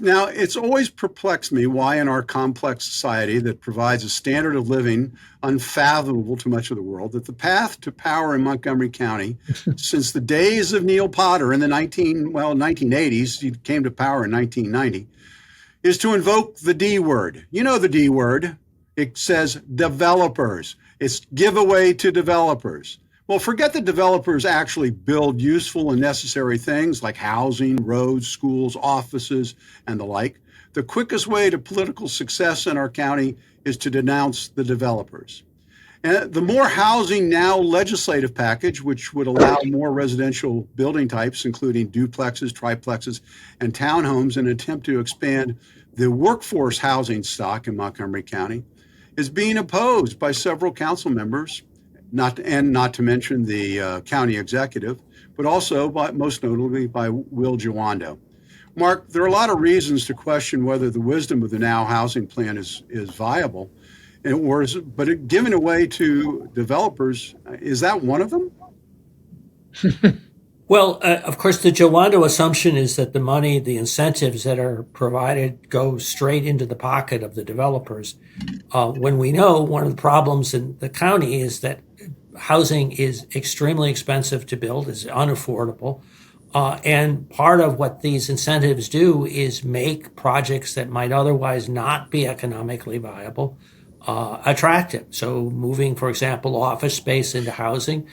Now, it's always perplexed me why, in our complex society that provides a standard of living unfathomable to much of the world, that the path to power in Montgomery County, since the days of Neil Potter in the 1980s, he came to power in 1990, is to invoke the D word. You know the D word. It says developers. It's giveaway to developers. Well, forget that developers actually build useful and necessary things like housing, roads, schools, offices, and the like. The quickest way to political success in our county is to denounce the developers. And the More Housing Now legislative package, which would allow more residential building types, including duplexes, triplexes, and townhomes, in an attempt to expand the workforce housing stock in Montgomery County, is being opposed by several council members, not to mention the county executive, but also most notably by Will Jawando. Mark, there are a lot of reasons to question whether the wisdom of the Now housing plan is viable, but giving away to developers, is that one of them? Well, of course, the Jawando assumption is that the money, the incentives that are provided go straight into the pocket of the developers. When we know one of the problems in the county is that housing is extremely expensive to build, is unaffordable. And part of what these incentives do is make projects that might otherwise not be economically viable attractive. So moving, for example, office space into housing,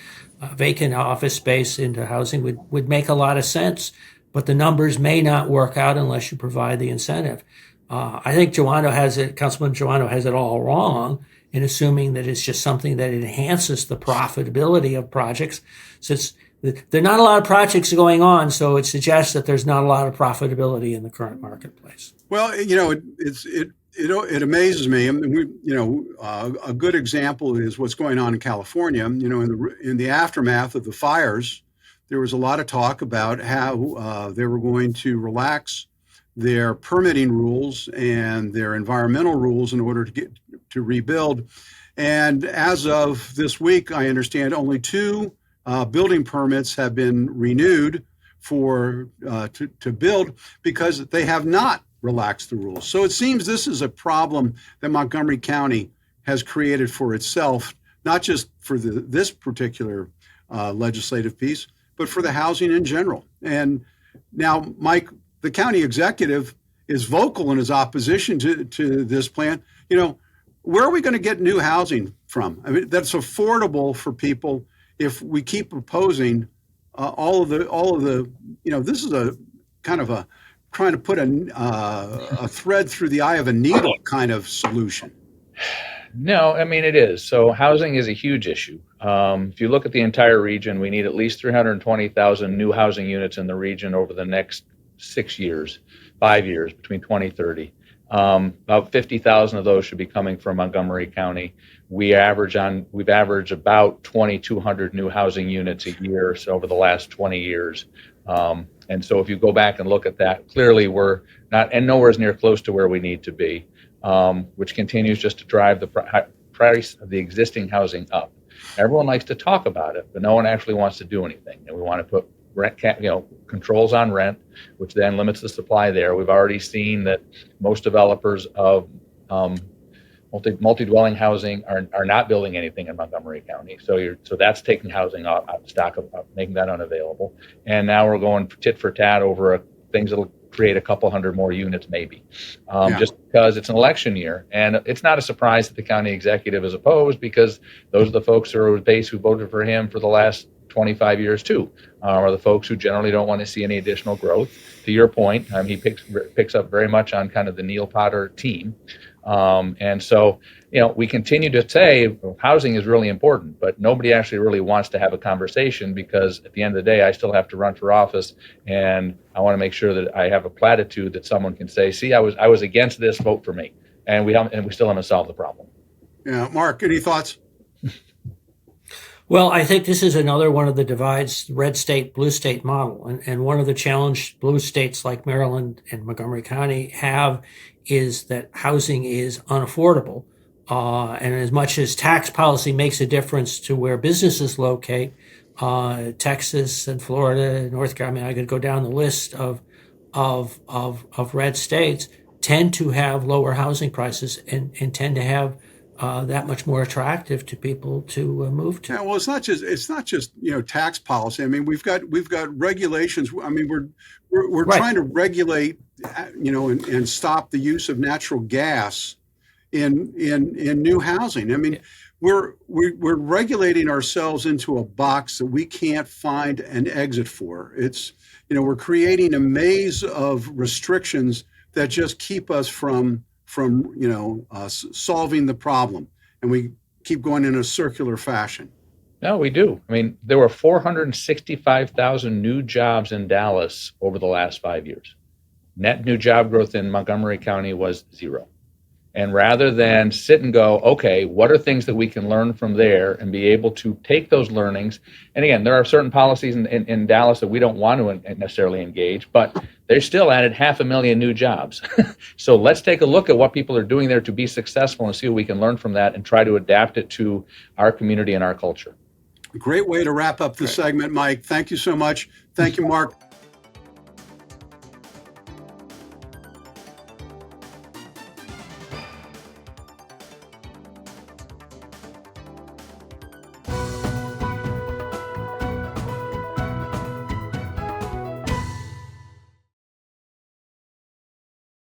vacant office space into housing would make a lot of sense, but the numbers may not work out unless you provide the incentive. I think Councilman Jawando has it all wrong in assuming that it's just something that enhances the profitability of projects. Since there are not a lot of projects going on, so it suggests that there's not a lot of profitability in the current marketplace. Well, it amazes me. I mean, a good example is what's going on in California. In the aftermath of the fires, there was a lot of talk about how they were going to relax their permitting rules and their environmental rules in order to rebuild. And as of this week, I understand only two building permits have been renewed to build because they have not relaxed the rules. So it seems this is a problem that Montgomery County has created for itself, not just for this particular legislative piece, but for the housing in general. And now, Mike, the county executive is vocal in his opposition to this plan. Where are we going to get new housing from? I mean, that's affordable for people if we keep opposing all of the. This is a kind of a trying to put a thread through the eye of a needle kind of solution. No, I mean, it is. So housing is a huge issue. If you look at the entire region, we need at least 320,000 new housing units in the region over the next 5 years, between 2030. About 50,000 of those should be coming from Montgomery County. We've averaged about 2,200 new housing units a year over the last 20 years. And so if you go back and look at that, clearly we're not, and nowhere near close to where we need to be, which continues just to drive the price of the existing housing up. Everyone likes to talk about it, but no one actually wants to do anything. And we want to put controls on rent, which then limits the supply there. We've already seen that most developers of multi-dwelling housing are not building anything in Montgomery County. So that's taking housing out of stock, making that unavailable. And now we're going tit for tat over things that'll create a couple hundred more units maybe, just because it's an election year. And it's not a surprise that the county executive is opposed, because those are the folks who voted for him for the last 25 years too, are the folks who generally don't want to see any additional growth. To your point, he picks up very much on kind of the Neil Potter team. And so, we continue to say housing is really important, but nobody actually really wants to have a conversation, because at the end of the day, I still have to run for office, and I want to make sure that I have a platitude that someone can say, see, I was against this, vote for me. And we still haven't solved the problem. Yeah. Mark, any thoughts? Well, I think this is another one of the divides, red state, blue state model. And one of the challenge blue states like Maryland and Montgomery County have is that housing is unaffordable. And as much as tax policy makes a difference to where businesses locate, Texas and Florida, North Carolina, I could go down the list of of red states tend to have lower housing prices and tend to have that much more attractive to people to move to. Yeah, well, it's not just tax policy. I mean, we've got regulations. I mean, we're Right. trying to regulate, and stop the use of natural gas in new housing. I mean, we're regulating ourselves into a box that we can't find an exit for. It's we're creating a maze of restrictions that just keep us from solving the problem, and we keep going in a circular fashion. No, we do. I mean, there were 465,000 new jobs in Dallas over the last 5 years. Net new job growth in Montgomery County was 0. And rather than sit and go, okay, what are things that we can learn from there and be able to take those learnings? And again, there are certain policies in Dallas that we don't want to necessarily engage, but they still added 500,000 new jobs. So let's take a look at what people are doing there to be successful and see what we can learn from that and try to adapt it to our community and our culture. Great way to wrap up the segment, Mike. Thank you so much. Thank you, Mark.